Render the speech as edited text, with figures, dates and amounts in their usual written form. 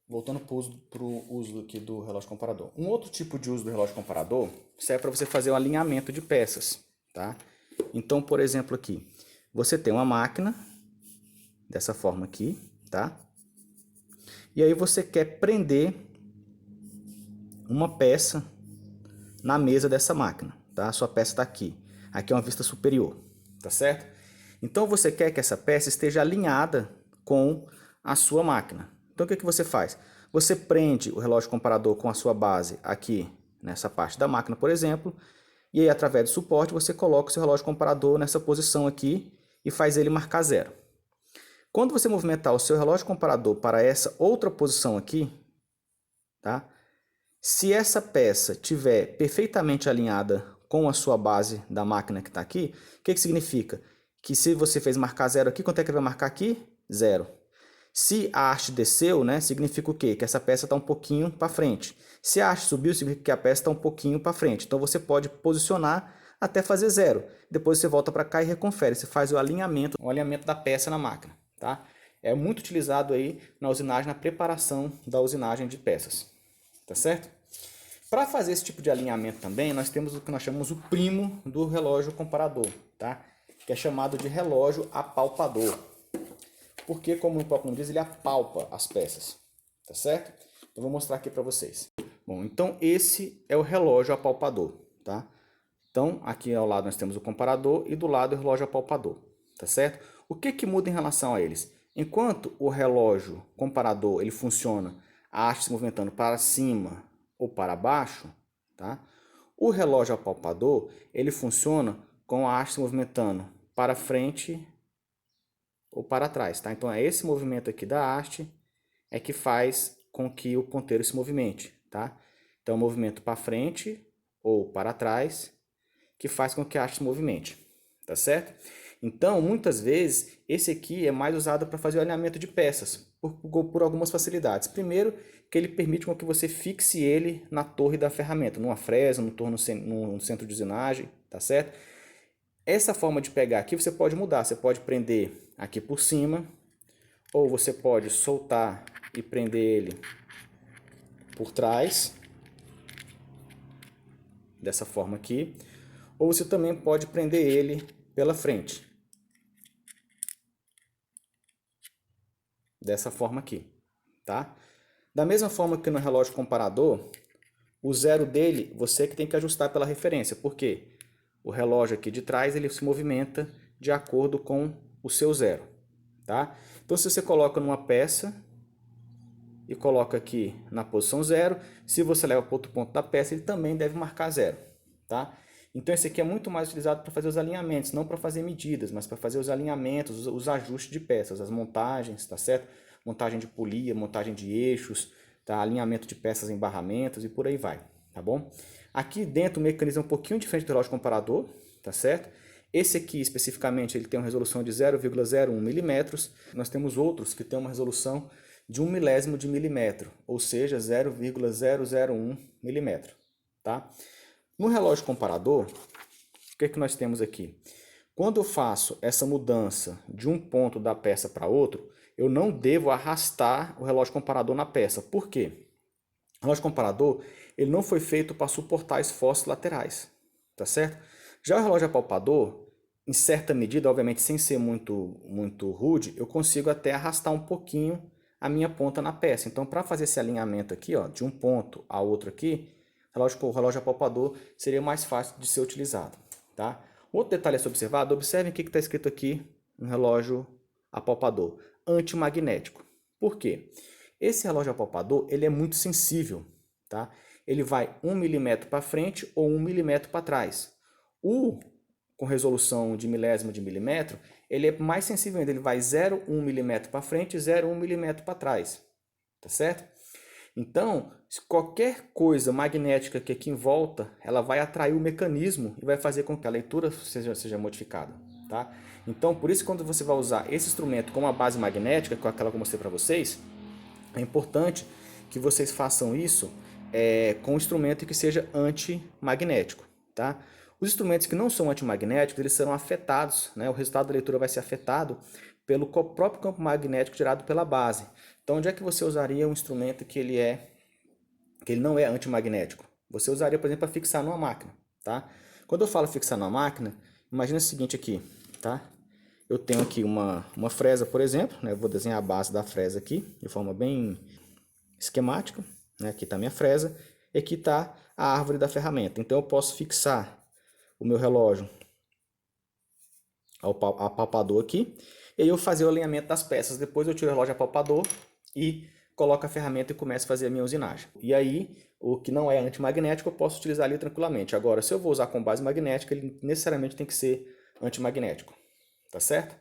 voltando para o uso aqui do relógio comparador. Um outro tipo de uso do relógio comparador serve para você fazer o alinhamento de peças, tá? Então, por exemplo, aqui, você tem uma máquina dessa forma aqui, tá? E aí você quer prender uma peça na mesa dessa máquina, tá? A sua peça está aqui. Aqui é uma vista superior, tá certo? Então você quer que essa peça esteja alinhada com a sua máquina. Então o que você faz? Você prende o relógio comparador com a sua base aqui nessa parte da máquina, por exemplo, e aí através do suporte você coloca o seu relógio comparador nessa posição aqui e faz ele marcar zero. Quando você movimentar o seu relógio comparador para essa outra posição aqui, tá? Se essa peça estiver perfeitamente alinhada com a sua base da máquina que está aqui, o que significa? Que se você fez marcar zero aqui, quanto é que ele vai marcar aqui? Zero. Se a haste desceu, né, significa o quê? Que essa peça está um pouquinho para frente. Se a haste subiu, significa que a peça está um pouquinho para frente. Então você pode posicionar até fazer zero. Depois você volta para cá e reconfere. Você faz o alinhamento da peça na máquina. Tá? É muito utilizado aí na usinagem, na preparação da usinagem de peças. Tá certo? Para fazer esse tipo de alinhamento também, nós temos o que nós chamamos o primo do relógio comparador, tá? Que é chamado de relógio apalpador. Porque, como o próprio nome diz, ele apalpa as peças, tá certo? Então, vou mostrar aqui para vocês. Bom, então esse é o relógio apalpador, tá? Então, aqui ao lado nós temos o comparador e do lado o relógio apalpador, tá certo? O que muda em relação a eles? Enquanto o relógio comparador ele funciona a haste se movimentando para cima ou para baixo, tá? O relógio apalpador ele funciona com a haste se movimentando para frente ou para trás, tá? Então é esse movimento aqui da haste é que faz com que o ponteiro se movimente, tá? Então o movimento para frente ou para trás que faz com que a haste se movimente, tá certo? Então, muitas vezes, esse aqui é mais usado para fazer o alinhamento de peças, por algumas facilidades. Primeiro, que ele permite com que você fixe ele na torre da ferramenta, numa fresa, no centro de usinagem, tá certo? Essa forma de pegar aqui você pode mudar, você pode prender aqui por cima, ou você pode soltar e prender ele por trás, dessa forma aqui, ou você também pode prender ele pela frente, dessa forma aqui, tá? Da mesma forma que no relógio comparador, o zero dele você que tem que ajustar pela referência, porque o relógio aqui de trás ele se movimenta de acordo com o seu zero, tá? Então se você coloca numa peça e coloca aqui na posição zero, se você leva para outro ponto da peça, ele também deve marcar zero, tá? Então esse aqui é muito mais utilizado para fazer os alinhamentos, não para fazer medidas, mas para fazer os alinhamentos, os ajustes de peças, as montagens, tá certo? Montagem de polia, montagem de eixos, tá? Alinhamento de peças em barramentos e por aí vai, tá bom? Aqui dentro o mecanismo é um pouquinho diferente do relógio comparador, tá certo? Esse aqui especificamente ele tem uma resolução de 0,01 milímetros, nós temos outros que tem uma resolução de 1 milésimo de milímetro, ou seja, 0,001 milímetro, tá? No relógio comparador, o que nós temos aqui? Quando eu faço essa mudança de um ponto da peça para outro, eu não devo arrastar o relógio comparador na peça. Por quê? O relógio comparador ele não foi feito para suportar esforços laterais, tá certo? Já o relógio apalpador, em certa medida, obviamente sem ser muito rude, eu consigo até arrastar um pouquinho a minha ponta na peça. Então, para fazer esse alinhamento aqui, ó, de um ponto a outro aqui, o relógio apalpador seria mais fácil de ser utilizado, tá? Outro detalhe a ser observado, observem o que está escrito aqui no relógio apalpador, antimagnético. Por quê? Esse relógio apalpador ele é muito sensível, tá? Ele vai 1 milímetro para frente ou 1 milímetro para trás. O com resolução de milésimo de milímetro, ele é mais sensível ainda, ele vai 0,1 milímetro para frente e 0,1 milímetro para trás, tá certo? Então, qualquer coisa magnética que aqui em volta, ela vai atrair o mecanismo e vai fazer com que a leitura seja modificada, tá? Então, por isso quando você vai usar esse instrumento com uma base magnética, com aquela que eu mostrei para vocês, é importante que vocês façam isso com um instrumento que seja antimagnético, tá? Os instrumentos que não são antimagnéticos, eles serão afetados, né? O resultado da leitura vai ser afetado pelo próprio campo magnético gerado pela base. Então, onde é que você usaria um instrumento que ele não é antimagnético? Você usaria, por exemplo, para fixar numa máquina, tá? Quando eu falo fixar numa máquina, imagina o seguinte aqui, tá? Eu tenho aqui uma fresa, por exemplo, né? Eu vou desenhar a base da fresa aqui, de forma bem esquemática, né? Aqui está a minha fresa, e aqui está a árvore da ferramenta. Então, eu posso fixar o meu relógio ao apalpador aqui, e aí eu fazer o alinhamento das peças. Depois eu tiro o relógio apalpador e coloco a ferramenta e começo a fazer a minha usinagem. E aí, o que não é antimagnético, eu posso utilizar ali tranquilamente. Agora, se eu vou usar com base magnética, ele necessariamente tem que ser antimagnético. Tá certo?